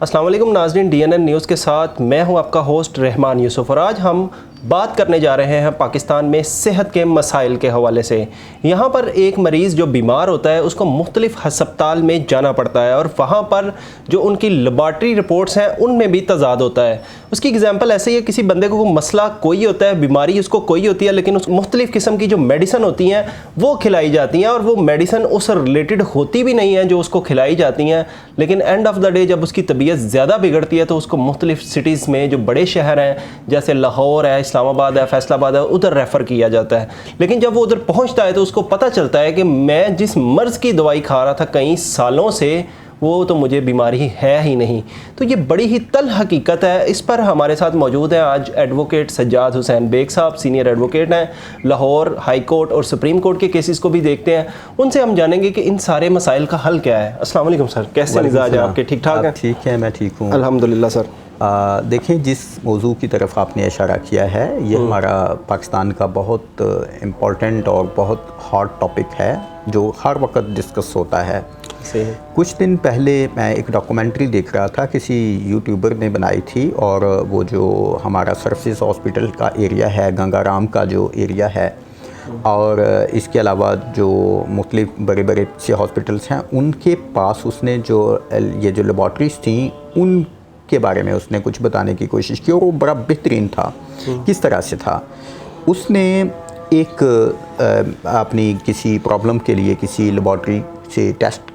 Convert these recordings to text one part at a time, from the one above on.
अस्सलाम वालेकुम नाज़रीन, DNN न्यूज़ के साथ मैं हूं आपका होस्ट रहमान यूसुफ और आज हम बात करने जा रहे हैं पाकिस्तान में सेहत के मसाइल के हवाले से। यहाँ पर एक मरीज़ जो बीमार होता है उसको मुख्तलिफ़ हस्पताल में जाना पड़ता है और वहाँ पर जो उनकी लेबॉर्ट्री रिपोर्ट्स हैं उनमें भी तज़ाद होता है। उसकी एग्जांपल ऐसे ही है, किसी बंदे को मसला कोई होता है, बीमारी उसको कोई होती है, लेकिन उस मुख्तलिफ़ किस्म की जो मेडिसन होती हैं वो खिलाई जाती हैं और वो मेडिसन उस रिलेटेड होती भी नहीं है जो उसको खिलाई जाती हैं। लेकिन एंड ऑफ द डे जब उसकी तबीयत ज़्यादा बिगड़ती है तो उसको मुख्तलिफ़ सिटीज़ में जो बड़े शहर हैं जैसे लाहौर है, इस्लामाबाद है, फैसलाबाद है, उधर रेफ़र किया जाता है। लेकिन जब वो उधर पहुंचता है तो उसको पता चलता है कि मैं जिस मर्ज़ की दवाई खा रहा था कई सालों से वो तो मुझे बीमारी है ही नहीं। तो ये बड़ी ही तल हकीकत है। इस पर हमारे साथ मौजूद हैं आज एडवोकेट सज्जाद हुसैन बेग साहब, सीनियर एडवोकेट हैं, लाहौर हाई कोर्ट और सुप्रीम कोर्ट के केसेस को भी देखते हैं। उनसे हम जानेंगे कि इन सारे मसाइल का हल क्या है। अस्सलाम वालेकुम सर, कैसे मिजाज है आपके? ठीक ठाक हैं? ठीक है, मैं ठीक हूँ अल्हम्दुलिल्लाह सर। देखें, जिस मौजू की तरफ आपने इशारा किया है ये हमारा पाकिस्तान का बहुत इम्पोर्टेंट और बहुत हॉट टॉपिक है जो हर वक्त डिस्कस होता है। कुछ दिन पहले मैं एक डॉक्यूमेंट्री देख रहा था, किसी यूट्यूबर ने बनाई थी, और वो जो हमारा सर्विसेज हॉस्पिटल का एरिया है, गंगाराम का जो एरिया है, और इसके अलावा जो मुख्तलिफ बड़े बड़े से हॉस्पिटल्स हैं उनके पास उसने जो ये जो लेबॉर्ट्रीज़ थी उनके बारे में उसने कुछ बताने की कोशिश की और वो बड़ा बेहतरीन था। किस तरह से था, उसने एक अपनी किसी प्रॉब्लम के लिए किसी लेबॉर्ट्री से टेस्ट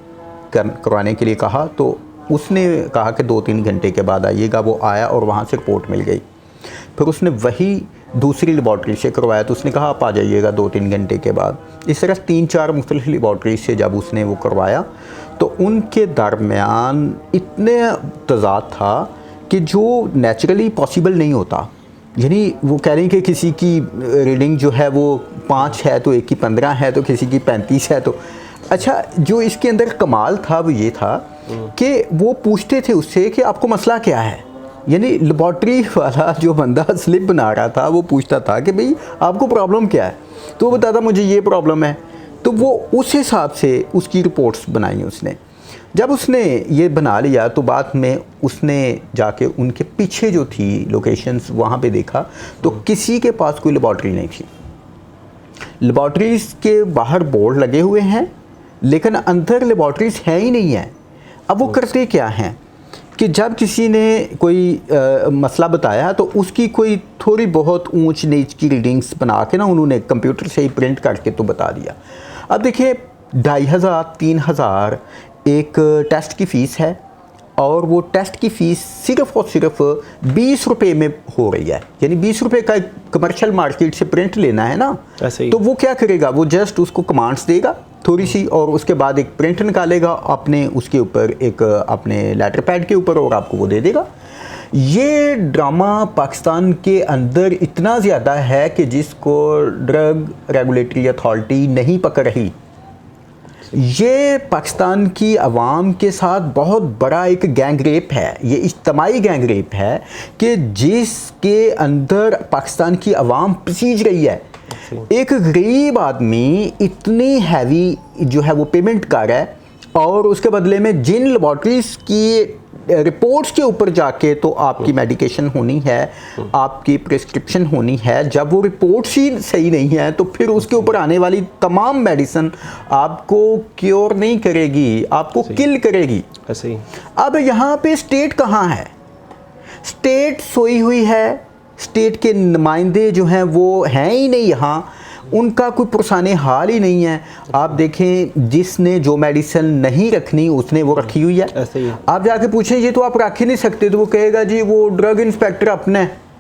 करवाने के लिए कहा, तो उसने कहा कि 2-3 घंटे के बाद आइएगा। वो आया और वहाँ से रिपोर्ट मिल गई। फिर उसने वही दूसरी लेबॉर्ट्री से करवाया तो उसने कहा आप आ जाइएगा 2-3 घंटे के बाद। इस तरह 3-4 मुख्तलिफ लेबॉर्ट्री से जब उसने वो करवाया तो उनके दरमियान इतने तज़ाद था कि जो नेचुरली पॉसिबल नहीं होता। यानी वो कह रहे हैं कि किसी की रीडिंग जो है वो 5 है तो एक की 15 है तो किसी की 35 है। तो अच्छा, जो इसके अंदर कमाल था वो ये था कि वो पूछते थे उससे कि आपको मसला क्या है। यानी लेबॉर्ट्री वाला जो बंदा स्लिप बना रहा था वो पूछता था कि भाई आपको प्रॉब्लम क्या है, तो वो बताता मुझे ये प्रॉब्लम है। तो वो उस हिसाब से उसकी रिपोर्ट्स बनाई उसने। जब उसने ये बना लिया तो बाद में उसने जाके उनके पीछे जो थी लोकेशंस वहाँ पे देखा तो किसी के पास कोई लेबॉर्ट्री नहीं थी। लेबॉर्ट्रीज़ के बाहर बोर्ड लगे हुए हैं लेकिन अंदर लेबॉर्ट्रीज़ हैं ही नहीं है। अब वो करते क्या हैं कि जब किसी ने कोई मसला बताया तो उसकी कोई थोड़ी बहुत ऊंच नीच की रीडिंग्स बना के ना उन्होंने कंप्यूटर से ही प्रिंट करके तो बता दिया। अब देखिए 2500-3000 एक टेस्ट की फ़ीस है और वो टेस्ट की फ़ीस सिर्फ़ और सिर्फ 20 रुपये में हो रही है। यानी 20 रुपये का कमर्शियल मार्केट से प्रिंट लेना है ना, तो वो क्या करेगा, वो जस्ट उसको कमांड्स देगा थोड़ी सी और उसके बाद एक प्रिंट निकालेगा अपने उसके ऊपर एक अपने लेटर पैड के ऊपर और आपको वो दे देगा। ये ड्रामा पाकिस्तान के अंदर इतना ज़्यादा है कि जिसको ड्रग रेगुलेटरी अथॉरिटी नहीं पकड़ रही। ये पाकिस्तान की आवाम के साथ बहुत बड़ा एक गैंग रेप है, ये इज्तमाई गैंग रेप है कि जिसके अंदर पाकिस्तान की आवाम पसीज रही है। एक गरीब आदमी इतनी हैवी जो है वो पेमेंट कर रहा है और उसके बदले में जिन लेबॉर्ट्रीज़ की रिपोर्ट्स के ऊपर जाके तो आपकी मेडिकेशन होनी है, आपकी प्रिस्क्रिप्शन होनी है, जब वो रिपोर्ट्स ही सही नहीं है तो फिर उसके ऊपर आने वाली तमाम मेडिसिन आपको क्योर नहीं करेगी, आपको किल करेगी। ऐसे ही अब यहाँ पे स्टेट कहाँ है? स्टेट सोई हुई है, स्टेट के नुमाइंदे जो हैं वो हैं ही नहीं यहाँ, उनका कोई पुरसाने हाल ही नहीं है। आप देखें जिसने जो मेडिसिन नहीं रखनी उसने वो रखी हुई है। ऐसे ही आप जाके पूछें ये तो आप रख ही नहीं सकते तो वो कहेगा जी वो ड्रग इंस्पेक्टर अपना है,